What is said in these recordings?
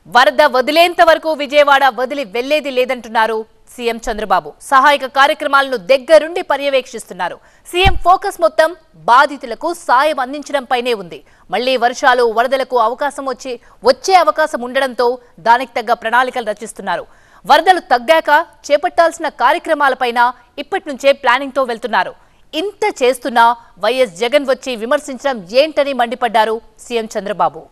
వరద వదిలేంత వరకు విజయవాడ వదిలి వెళ్లేది లేదంటున్నారు సీఎం చంద్రబాబు. సహాయక కార్యక్రమాలను దగ్గరుండి పర్యవేక్షిస్తున్నారు. సీఎం ఫోకస్ మొత్తం బాధితులకు సాయం అందించడంపైనే ఉంది. మళ్లీ వర్షాలు వరదలకు వచ్చే అవకాశం ఉండడంతో దానికి తగ్గ ప్రణాళికలు రచిస్తున్నారు. వరదలు తగ్గాక చేపట్టాల్సిన కార్యక్రమాలపైన ఇప్పటి నుంచే ప్లానింగ్ తో వెళ్తున్నారు. ఇంత చేస్తున్నా వైఎస్ జగన్ వచ్చి విమర్శించడం ఏంటని మండిపడ్డారు సీఎం చంద్రబాబు.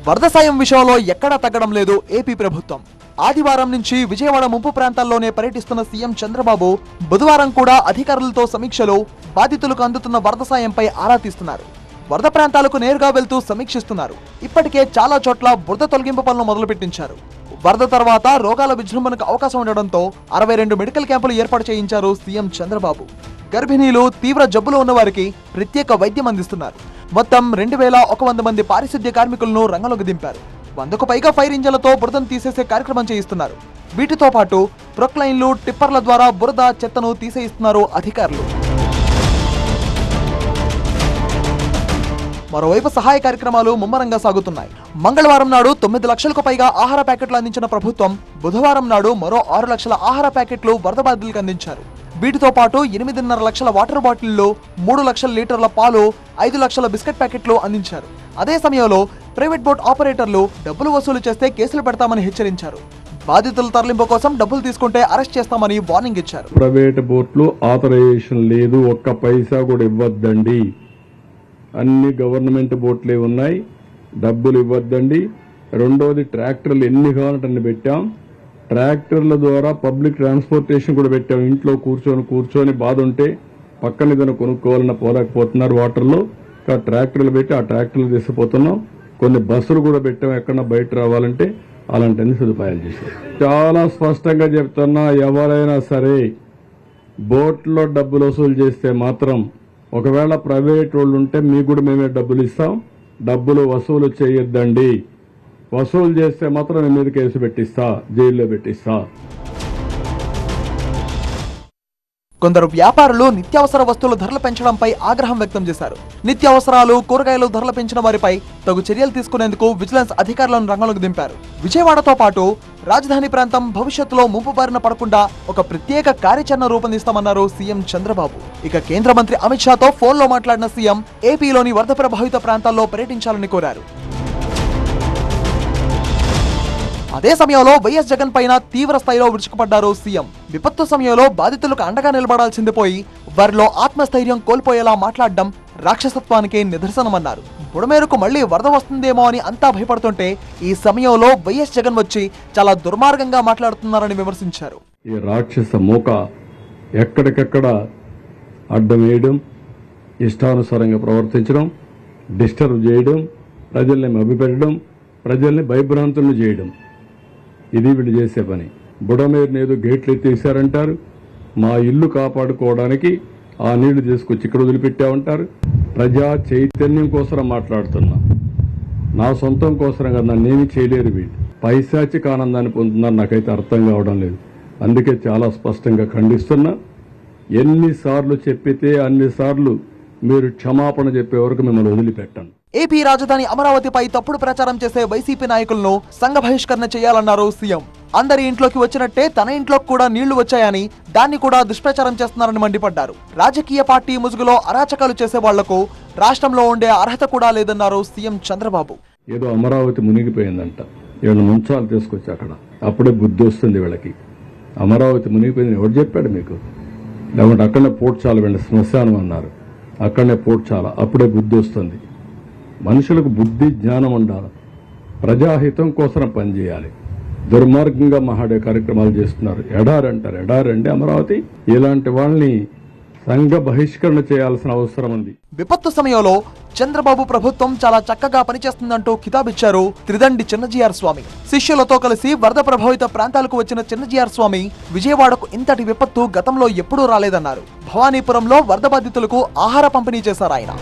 వరద సాయం విషయంలో ఎక్కడా తగ్గడం లేదు ఏపీ ప్రభుత్వం. ఆదివారం నుంచి విజయవాడ ముంపు ప్రాంతాల్లోనే పర్యటిస్తున్న సీఎం చంద్రబాబు బుధవారం కూడా అధికారులతో సమీక్షలో బాధితులకు అందుతున్న వరద సాయంపై ఆరా తీస్తున్నారు. వరద ప్రాంతాలకు నేరుగా వెళ్తూ సమీక్షిస్తున్నారు. ఇప్పటికే చాలా చోట్ల బురద తొలగింపు పనులు మొదలుపెట్టించారు. వరద తర్వాత రోగాల విజృంభణకు అవకాశం ఉండడంతో 62 మెడికల్ క్యాంపులు ఏర్పాటు చేయించారు సీఎం చంద్రబాబు. గర్భిణీలు, తీవ్ర జబ్బులు ఉన్న వారికి ప్రత్యేక వైద్యం అందిస్తున్నారు. మొత్తం 2100 మంది పారిశుద్ధ్య కార్మికులను రంగంలోకి దింపారు. 100కు పైగా ఫైర్ ఇంజన్లతో బురదను తీసేసే కార్యక్రమం చేయిస్తున్నారు. వీటితో పాటు ప్రొక్లైన్లు, టిప్పర్ల ద్వారా బురద, చెత్తను తీసేయిస్తున్నారు అధికారులు. మరోవైపు సహాయ కార్యక్రమాలు ముమ్మరంగా సాగుతున్నాయి. మంగళవారం నాడు 9 లక్షలకు పైగా ఆహార ప్యాకెట్లు అందించిన ప్రభుత్వం బుధవారం నాడు మరో 6 లక్షల ఆహార ప్యాకెట్లు వరద బాధితులకు అందించారు. వీటితో పాటు 8.5 లక్షల వాటర్ బాటిళ్లు, 3 లక్షల లీటర్ల పాలు, 5 లక్షల బిస్కెట్ ప్యాకెట్లు అందించారు. అదే సమయంలో ప్రైవేట్ బోట్ ఆపరేటర్లు డబ్బులు వసూలు చేస్తే కేసులు పెడతామని హెచ్చరించారు. బాధితుల తరలింపు కోసం డబ్బులు తీసుకుంటే అరెస్ట్ చేస్తామని వార్నింగ్ ఇచ్చారు. ప్రైవేట్ బోట్లు ఆథరైజేషన్ లేదు, ఒక్క పైసా కూడా ఇవ్వద్దండి. అన్ని గవర్నమెంట్ బోట్లే ఉన్నాయి, డబ్బులు ఇవ్వద్దండి. రెండోది, ట్రాక్టర్లు ఎన్ని కావాలంటే అన్ని పెట్టాం. ట్రాక్టర్ల ద్వారా పబ్లిక్ ట్రాన్స్పోర్టేషన్ కూడా పెట్టాం. ఇంట్లో కూర్చొని బాధ ఉంటే పక్కన ఏదైనా కొనుక్కోవాలన్నా పోలేకపోతున్నారు వాటర్లో. ట్రాక్టర్లు పెట్టి ఆ ట్రాక్టర్లు తీసుకుపోతున్నాం. కొన్ని బస్సులు కూడా పెట్టాం, ఎక్కడన్నా బయట రావాలంటే అలాంటి అన్ని సదుపాయాలు చేశాం. చాలా స్పష్టంగా చెప్తున్నా, ఎవరైనా సరే బోట్లో డబ్బులు వసూలు చేస్తే మాత్రం, ఒకవేళ ప్రైవేట్ వాళ్ళు ఉంటే మీకు కూడా మేమే డబ్బులు ఇస్తాం. డబ్బులు వసూలు చేయొద్దండి. వసూలు చేస్తే మాత్రం మీ మీద కేసు పెట్టిస్తా, జైల్లో పెట్టిస్తా. కొందరు వ్యాపారులు నిత్యావసర వస్తువుల ధరలు పెంచడంపై ఆగ్రహం వ్యక్తం చేశారు. నిత్యావసరాలు, కూరగాయలు ధరలు పెంచిన వారిపై తగు చర్యలు తీసుకునేందుకు విజిలెన్స్ అధికారులను రంగంలోకి దింపారు. విజయవాడతో పాటు రాజధాని ప్రాంతం భవిష్యత్తులో ముంపు బారిన పడకుండా ఒక ప్రత్యేక కార్యాచరణ రూపొందిస్తామన్నారు సీఎం చంద్రబాబు. ఇక కేంద్ర మంత్రి అమిత్ షాతో ఫోన్లో మాట్లాడిన సీఎం ఏపీలోని వరద ప్రభావిత ప్రాంతాల్లో పర్యటించాలని కోరారు. అదే సమయంలో వైఎస్ జగన్ పైన తీవ్ర స్థాయిలో విరుచుకుపడ్డారు సీఎం. విపత్తు సమయంలో బాధితులకు అండగా నిలబడాల్సింది పోయి వారిలో ఆత్మస్థైర్యం కోల్పోయేలా మాట్లాడడం రాక్షసత్వానికి నిదర్శనమన్నారు. బుడమేరుకు మళ్లీ వరద వస్తుందేమో అని అంతా భయపడుతుంటే ఈ సమయంలో వైఎస్ జగన్ వచ్చి చాలా దుర్మార్గంగా మాట్లాడుతున్నారని విమర్శించారు. ఈ రాక్షస మూక ఎక్కడికెక్కడ అడ్డం వేయడం, ఇష్టానుసారంగా ప్రవర్తించడం, డిస్టర్బ్ చేయడం, ప్రజల్ని మభ్యపెట్టడం, ప్రజల్ని భయభ్రాంతులను చేయడం, ఇది వీళ్ళు చేసే పని. బుడమేరుని ఏదో గేట్లు ఎత్తేసారంటారు. మా ఇల్లు కాపాడుకోవడానికి ఆ నీళ్లు తీసుకొచ్చి ఇక్కడ వదిలిపెట్టామంటారు. ప్రజా చైతన్యం కోసం మాట్లాడుతున్నా, నా సొంతం కోసం కదా, నన్నేమి చేయలేరు వీళ్ళు. పైశాచిక ఆనందాన్ని పొందుతున్నారు, నాకైతే అర్థం కావడం లేదు. అందుకే చాలా స్పష్టంగా ఖండిస్తున్నా. ఎన్నిసార్లు చెప్పితే అన్నిసార్లు మీరు క్షమాపణ చెప్పే వరకు మిమ్మల్ని వదిలిపెట్టాను. ఏపీ రాజధాని అమరావతిపై తప్పుడు ప్రచారం చేసే వైసీపీ నాయకులను సంఘ బహిష్కరణ చేయాలన్నారు సీఎం. అందరి ఇంట్లోకి వచ్చినట్టే తన ఇంట్లోకి కూడా నీళ్లు వచ్చాయని, దాన్ని కూడా దుష్ప్రచారం చేస్తున్నారని మండిపడ్డారు. రాజకీయ పార్టీ ముసుగులో అరాచకాలు చేసే వాళ్లకు రాష్ట్రంలో ఉండే అర్హత కూడా లేదన్నారు సీఎం చంద్రబాబు. ఏదో అమరావతి మునిగిపోయిందంట, వీళ్ళ ముంచాలు తీసుకొచ్చి అక్కడ అప్పుడే బుద్ధి వస్తుంది వీళ్ళకి. అమరావతి మునిగిపోయిందని ఎవరు చెప్పాడు మీకు? లేకుంటే అక్కడనే పోడ్చాల వీళ్ళ శ్మశానం అన్నారు, అక్కడనే పోడ్చాల, అప్పుడే బుద్ధి వస్తుంది. మనుషులకు బుద్ధి, జ్ఞానం ఉండాలి. ప్రజాహితం కోసం పనిచేయాలి. దుర్మార్గంగా మహాడే కార్యక్రమాలు చేస్తున్నారు. ఎడారంటారు, ఎడారండి అమరావతి. ఇలాంటి వాళ్ళని సంఘ బహిష్కరణ చేయాల్సిన అవసరం ఉంది. విపత్తు సమయంలో చంద్రబాబు ప్రభుత్వం చాలా చక్కగా పనిచేస్తుందంటూ కితాబిచ్చారు త్రిదండి చిన్నజీఆర్ స్వామి. శిష్యులతో కలిసి వరద ప్రభావిత ప్రాంతాలకు వచ్చిన చిన్నజీఆర్ స్వామి విజయవాడకు ఇంతటి విపత్తు గతంలో ఎప్పుడూ రాలేదన్నారు. భవానీపురంలో వరద బాధితులకు ఆహార పంపిణీ చేశారు ఆయన.